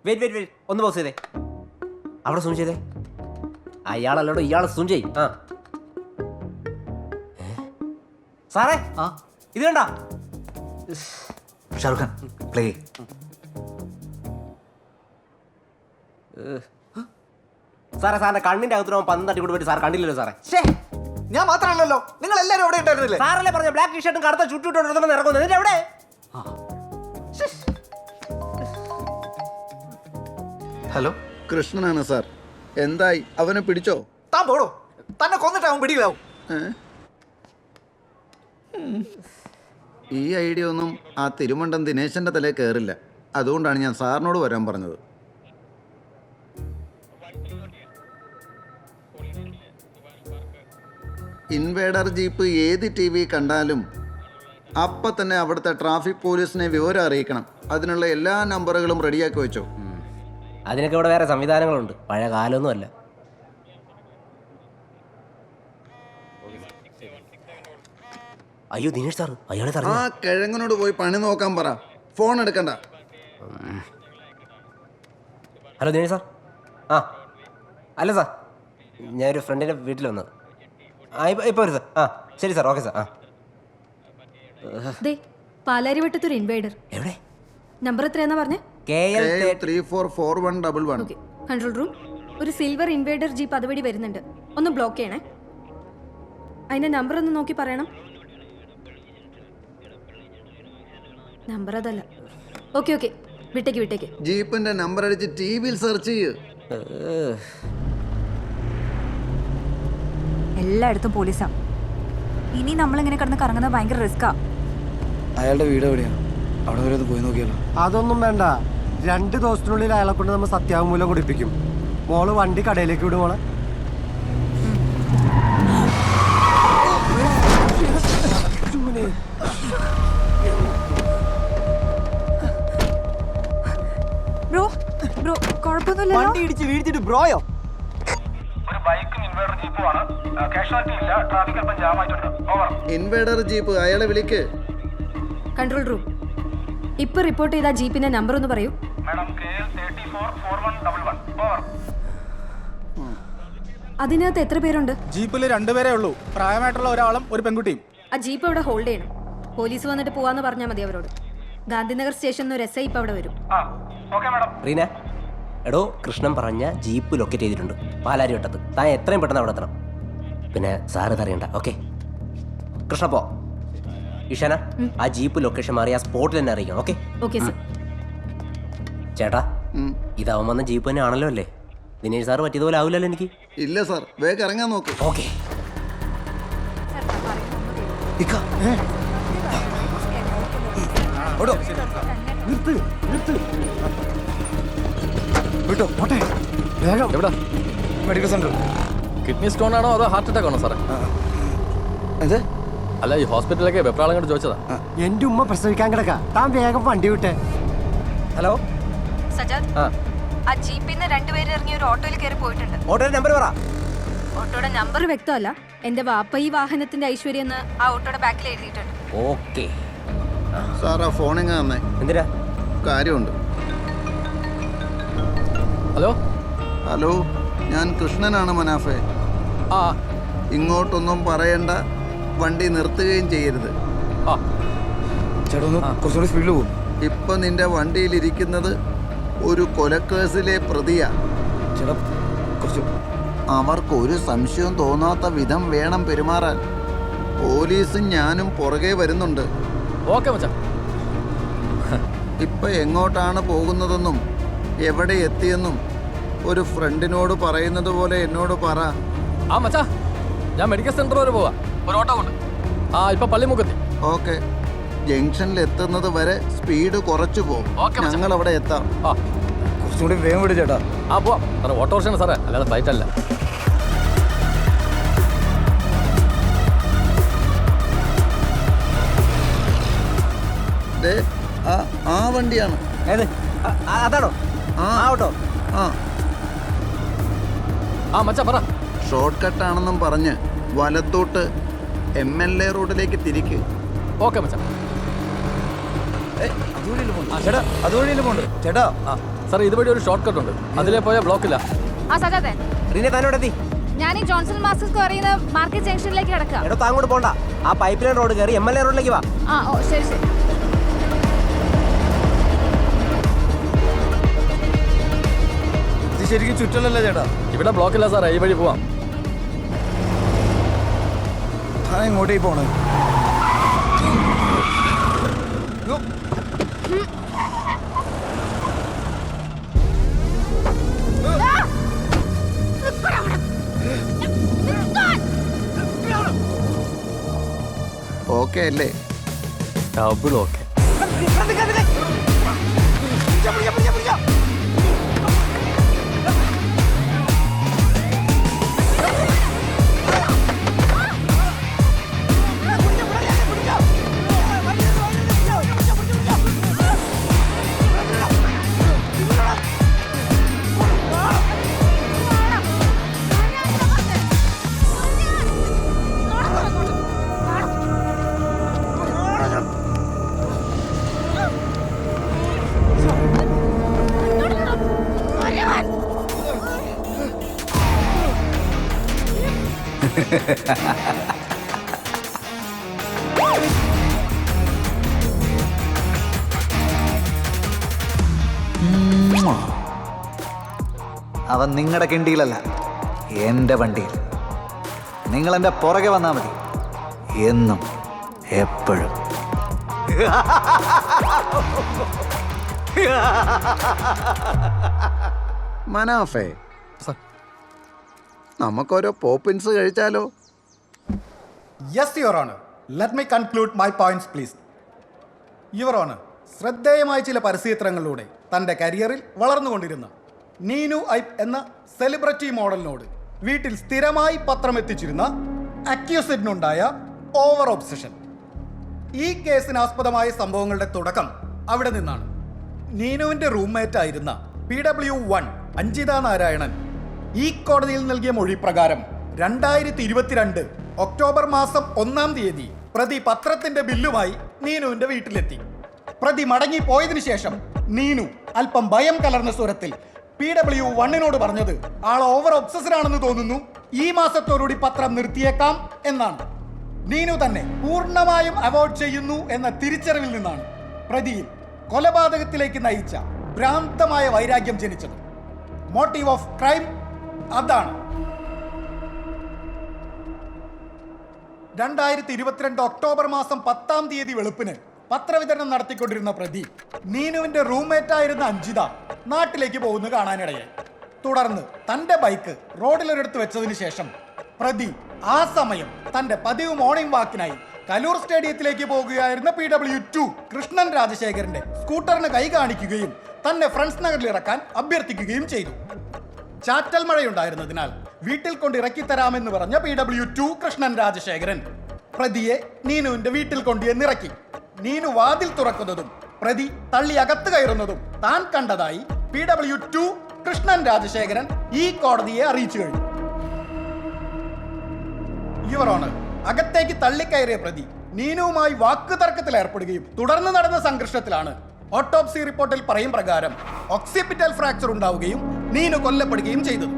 Wait ഒന്ന് pose ചെയ്തേ. അവിടെ സൂം ചെയ്തേ. അയാളല്ലോടോ ഇയാളെ സൂം ചെയ്. ആ സാറേ ഇത് കണ്ട ഷാറുഖ് ഖാൻ പ്ലേ. സാറേ സാറിന്റെ കണ്ണിന്റെ അകത്ത് പന്ത് തട്ടി കൊണ്ട് പോയിട്ട് സാർ കണ്ടില്ലല്ലോ സാറേ. ഞാൻ മാത്രമല്ലല്ലോ, നിങ്ങൾ എല്ലാവരും അവിടെ ഉണ്ടായിരുന്നില്ലേ? സാറല്ലേ പറഞ്ഞ ബ്ലാക്ക് ടീഷർട്ടും കറുത്ത ചുറ്റിട്ടുണ്ടെന്ന് ഇറങ്ങുന്നത് എന്നിട്ട് എവിടെ? ഹലോ, കൃഷ്ണനാണ് സാർ. എന്തായി, അവനെ പിടിച്ചോ? താൻ പോടോ, തന്നെ കൊന്നിട്ടാവും പിടിയിലാവും. ഈ ഐഡിയ ഒന്നും ആ തിരുമണ്ടം ദിനേശന്റെ തലയിൽ കയറില്ല. അതുകൊണ്ടാണ് ഞാൻ സാറിനോട് വരാൻ പറഞ്ഞത്. ഇൻവേഡർ ജീപ്പ് ഏത് TV കണ്ടാലും അപ്പം തന്നെ അവിടുത്തെ ട്രാഫിക് പോലീസിനെ വിവരം അറിയിക്കണം. അതിനുള്ള എല്ലാ നമ്പറുകളും റെഡിയാക്കി വെച്ചോ. അതിനൊക്കെ ഇവിടെ വേറെ സംവിധാനങ്ങളുണ്ട്, പഴയ കാലമൊന്നും അല്ല. അയ്യോ ദിനേഷ് സാർ, അയാളെ ആ കിഴങ്ങനോട് പോയി പണി നോക്കാൻ പറ, ഫോൺ എടുക്കണ്ട. Hello Dinesh sir. ആ അല്ല സാർ, ഞാനൊരു ഫ്രണ്ടിൻ്റെ വീട്ടിൽ വന്നത്. ഇപ്പോൾ വരും സാർ. ആ ശരി സാർ, ഓക്കെ സാർ. ആ പാലാരിവട്ടത്തൊരു ഇൻവേഡർ. എവിടെ? നമ്പർ എത്രയാന്നാ പറഞ്ഞേ? KL 344111. Okay, control room. ഒരു സിൽവർ ഇൻവേഡർ ജീപ്പ് അതുവഴി വരുന്നുണ്ട്, ഒന്ന് ബ്ലോക്ക് ചെയ്യണേ. അതിന്റെ നമ്പർ ഒന്ന് നോക്കി പറയണം. നമ്പർ അതല്ല. ഓക്കെ ഓക്കെ, വിട്ടേക്ക്. ജീപ്പിന്റെ നമ്പർ അടിച്ച് TV സെർച്ച് ചെയ്യ്. എല്ലായിടത്തും പോലീസാ. ഇനി നമ്മളിങ്ങനെ കിടന്ന് കറങ്ങുന്നത് ഭയങ്കര റിസ്ക്കാ. അയാളുടെ വീട് എവിടെയാണ്? അവിടെ വരെ ഒന്ന് പോയി നോക്കിയാലോ? അതൊന്നും വേണ്ട, 2 ദിവസത്തിനുള്ളിൽ അയാളെ കൊണ്ട് നമ്മൾ സത്യാവമൂലം കുടിപ്പിക്കും. മോള് വണ്ടി കടയിലേക്ക് വിടും. മോളെ ബ്രോ ബ്രോ കുഴപ്പമൊന്നുമില്ലല്ലോ? വണ്ടി ഇടിച്ച് വീഴ്ത്തിട്ട് ബ്രോയോ? ഒരു ബൈക്കും ഇൻവേർട്ടർ ജീപ്പുമാണ്. കാഷ്വാലിറ്റി ഇല്ല, ട്രാഫിക് അല്പം ജാം ആയിട്ടുണ്ട്. ഓവർ. ഇൻവേഡർ ജീപ്പ്, അയാളെ വിളിക്ക്. കൺട്രോൾ റൂം, ഇപ്പൊ റിപ്പോർട്ട് ചെയ്ത ജീപ്പിന്റെ നമ്പർ ഒന്ന് പറയൂ. Madam KL 344111. ഓവർ. അതിനകത്ത് എത്ര പേരുണ്ട്? ജീപ്പിൽ 2 പേരേ ഉള്ളൂ, പ്രായമായിട്ടുള്ള ഒരാളും ഒരു പെൺകുട്ടിയും. ആ ജീപ്പ് അവിടെ ഹോൾഡ് ചെയ്യണം. പോലീസ് വന്നിട്ട് പോവാന്ന് പറഞ്ഞാൽ മതി അവരോട്. ഗാന്ധിനഗർ സ്റ്റേഷനിൽ ഒരു SI ഇപ്പൊ അവിടെ വരും. Okay madam. റീന, എടോ കൃഷ്ണൻ പറഞ്ഞ ജീപ്പ് ലൊക്കേറ്റ് ചെയ്തിട്ടുണ്ട് പാലാരിവട്ടത്ത്. താൻ എത്രയും പെട്ടെന്ന് അവിടെ എത്തണം. പിന്നെ സാർ ഇതറിയണ്ട. ഓക്കെ കൃഷ്ണ പോ. ഇഷാന, ആ ജീപ്പ് ലൊക്കേഷൻ മാറി ആ സ്പോട്ടിൽ തന്നെ അറിയിക്കണം. Okay okay sir. ചേട്ടാ, ഇതാവും വന്ന ജീപ്പ് തന്നെ ആണല്ലോ അല്ലേ? ദിനേഷ് സാറ് പറ്റിയതുപോലെ ആവില്ലല്ലോ എനിക്ക്. ഇല്ല സാർ, വേഗം ഇറങ്ങാൻ നോക്ക്. ഓക്കെ വിട്ടോ പോട്ടെ. വേഗം. എവിടെ? Medical centre. കിഡ്നി സ്റ്റോൺ ആണോ അതോ ഹാർട്ട് അറ്റാക്ക് ആണോ സാറേ? എന്ത്? അല്ല, ഈ ഹോസ്പിറ്റലിലേക്ക് വെപ്രാളം കണ്ട് ചോദിച്ചതാ. എന്റെ ഉമ്മ പ്രസവിക്കാൻ കിടക്ക, താൻ വേഗം വണ്ടി വിട്ടെ. ഹലോ സജാദ്, ആ ആ ജീപ്പിന്ന് 2 പേര് ഇറങ്ങി ഒരു ഓട്ടോയിൽ കയറി പോയിട്ടുണ്ട്. ഓട്ടോയുടെ നമ്പർ പറ. ഓട്ടോയുടെ നമ്പർ വ്യക്തമല്ല. എന്റെ വാപ്പ ഈ വാഹനത്തിന്റെ ഐശ്വര്യം എന്ന് ആ ഓട്ടോയുടെ ബാക്കിൽ എഴുതിയിട്ടുണ്ട്. ഓക്കെ. സാർ ആ ഫോണിങ് തന്നെ എന്തിനാ? കാര്യമുണ്ട്. ഹലോ ഹലോ, ഞാൻ കൃഷ്ണനാണ് മനാഫെ. ആ ഇങ്ങോട്ടൊന്നും പറയണ്ട, വണ്ടി നിർത്തുകയും ചെയ്യരുത്. ആ ചേട്ടാ ഒന്ന് കുറച്ചുകൂടി സ്പീഡിൽ പോകും. ഇപ്പൊ നിന്റെ വണ്ടിയിലിരിക്കുന്നത് ഒരു കൊലക്കേസിലെ പ്രതിയാ. ചേട്ടാ കുറച്ച് അവർക്കൊരു സംശയവും തോന്നാത്ത വിധം വേണം പെരുമാറാൻ. പോലീസും ഞാനും പുറകെ വരുന്നുണ്ട്. ഓക്കെ മച്ചാ. ഇപ്പൊ എങ്ങോട്ടാണ് പോകുന്നതെന്നും എവിടെ എത്തിയെന്നും ഒരു ഫ്രണ്ടിനോട് പറയുന്നത് പോലെ എന്നോട് പറ. ആ മച്ചാ, ഞാൻ മെഡിക്കൽ സെന്റർ വരെ പോവാ, ഒരു ഓട്ടോ കൊണ്ട്. ആ ഇപ്പൊ പള്ളിമുക്കത്തി. ഓക്കെ, ജംഗ്ഷനിൽ എത്തുന്നത് വരെ സ്പീഡ് കുറച്ചു പോകും. ഓക്കേ, മച്ചാ. ഞങ്ങൾ അവിടെ എത്താം. ആ കുറച്ചും കൂടി വേഗം വിട് ചേട്ടാ. ആ പോവാം സാറേ, ഓട്ടോറിക്ഷയാണ് സാറേ, അല്ലാതെ ഫ്ലൈറ്റ് അല്ല. ദേ, ആ വണ്ടിയാണ്. ഏത്? അതാണോ? ആ ഓട്ടോ. ആ ആ മച്ചാ പറ. ഷോർട്ട് കട്ടാണെന്നും പറഞ്ഞ് വലത്തോട്ട് MLA റോഡിലേക്ക് തിരിക്ക്. ഓക്കെ മച്ചാ. ചേട്ടാ അതുവഴിയല്ലേ പോണ്ട് ചേട്ടാ. ആ സാർ ഇതുവഴി ഒരു ഷോർട്ട് കട്ട് ഉണ്ട്, അതിലേ പോയാൽ ബ്ലോക്കില്ല. ആ സജാതെ, റീനെ താനോടെ എത്തി. ഞാൻ ഈ ജോൺസൺ മാസ്റ്റേഴ്സ് പറയുന്ന മാർക്കറ്റ് ജംഗ്ഷനിലേക്ക് കിടക്കുക. എടോ താങ്ങോട്ട് പോണ്ട, ആ പൈപ്പ് ലൈൻ റോഡ് കയറി MLA റോഡിലേക്ക് വാ. ആ ഓ ശരി ശരി. ഇത് ശരിക്കും ചുറ്റലല്ലേ ചേട്ടാ? ഇവിടെ ബ്ലോക്കില്ല സാറേ, ഈ വഴി പോവാം. താൻ എങ്ങോട്ടേക്ക് പോണേ? ഓക്കെ അല്ലേ? Double okay. അവൻ നിങ്ങളുടെ കിണ്ടിയിലല്ല, എൻ്റെ വണ്ടിയിൽ. നിങ്ങൾ എൻ്റെ പുറകെ വന്നാൽ മതി, എന്നും എപ്പോഴും. മനാഫേ, സാർ. നമുക്കോരോ പോപ്പിൻസ് കഴിച്ചാലോ? Yes your honour, let me conclude my points please. Your honour, ശ്രദ്ധേയമായ ചില പരസ്യചിത്രങ്ങളിലൂടെ തൻ്റെ കരിയറിൽ വളർന്നുകൊണ്ടിരുന്ന നീനു ഐപ്പ് എന്ന സെലിബ്രിറ്റി മോഡലിനോട് വീട്ടിൽ സ്ഥിരമായി പത്രം എത്തിച്ചിരുന്ന അക്യൂസിഡിനുണ്ടായ ഓവർ ഒബ്സഷൻ. ഈ കേസിനാസ്പദമായ സംഭവങ്ങളുടെ തുടക്കം അവിടെ നിന്നാണ്. നീനുവിൻ്റെ റൂംമേറ്റ് ആയിരുന്ന PW1 അഞ്ജിത നാരായണൻ ഈ കോടതിയിൽ നൽകിയ മൊഴി പ്രകാരം 2022 ഒക്ടോബർ മാസം 1-ാം തീയതി പ്രതി പത്രത്തിന്റെ ബില്ലുമായി നീനുവിന്റെ വീട്ടിലെത്തി. പ്രതി മടങ്ങിപ്പോയതിനു ശേഷം നീനു അല്പം ഭയം കലർന്ന സ്വരത്തിൽ PW1 പറഞ്ഞത് ആൾ ഓവർ ഒബ്സസ്ഡ് ആണെന്ന് തോന്നുന്നു, ഈ മാസത്തോടുകൂടി പത്രം നിർത്തിയേക്കാം എന്നാണ്. നീനു തന്നെ പൂർണ്ണമായും അവോയ്ഡ് ചെയ്യുന്നു എന്ന തിരിച്ചറിവിൽ നിന്നാണ് പ്രതിയിൽ കൊലപാതകത്തിലേക്ക് നയിച്ച ഭ്രാന്തമായ വൈരാഗ്യം ജനിച്ചത്. മോട്ടീവ് ഓഫ് ക്രൈം അതാണ്. 2022 ഒക്ടോബർ മാസം 10-ാം തീയതി വെളുപ്പിന് പത്രവിതരണം നടത്തിക്കൊണ്ടിരുന്ന പ്രതി നീനുവിന്റെ റൂംമേറ്റ് ആയിരുന്ന അഞ്ജിത നാട്ടിലേക്ക് പോകുന്നത് കാണാനിടയായി. തുടർന്ന് തന്റെ ബൈക്ക് റോഡിലൊരിടത്ത് വെച്ചതിന് ശേഷം പ്രതി ആ സമയം തന്റെ പതിവ് മോർണിംഗ് വാക്കിനായി കലൂർ സ്റ്റേഡിയത്തിലേക്ക് പോകുകയായിരുന്ന PW2 കൃഷ്ണൻ രാജശേഖരന്റെ സ്കൂട്ടറിന് കൈ കാണിക്കുകയും തന്നെ ഫ്രണ്ട്സ് നഗറിൽ ഇറക്കാൻ അഭ്യർത്ഥിക്കുകയും ചെയ്തു. ചാറ്റൽ മഴയുണ്ടായിരുന്നതിനാൽ വീട്ടിൽ കൊണ്ട് ഇറക്കി തരാമെന്ന് പറഞ്ഞ PW2 കൃഷ്ണൻ രാജശേഖരൻ പ്രതിയെ നീനുവിന്റെ വീട്ടിൽ കൊണ്ടുവന്നിറക്കി. നീനു വാതിൽ തുറക്കുന്നതും പ്രതി തള്ളി അകത്ത് കയറുന്നതും താൻ കണ്ടതായി PW2 കൃഷ്ണൻ രാജശേഖരൻ ഈ കോടതിയെ അറിയിച്ചു കഴിഞ്ഞു. യുവർ ഓണർ, അകത്തേക്ക് തള്ളിക്കയറിയ പ്രതി നീനുവുമായി വാക്ക് തർക്കത്തിൽ ഏർപ്പെടുകയും തുടർന്ന് നടന്ന സംഘർഷത്തിലാണ് ഓട്ടോപ്സി റിപ്പോർട്ടിൽ പറയും പ്രകാരം ഒക്സിപിറ്റൽ ഫ്രാക്ചർ ഉണ്ടാവുകയും നീനു കൊല്ലപ്പെടുകയും ചെയ്തത്.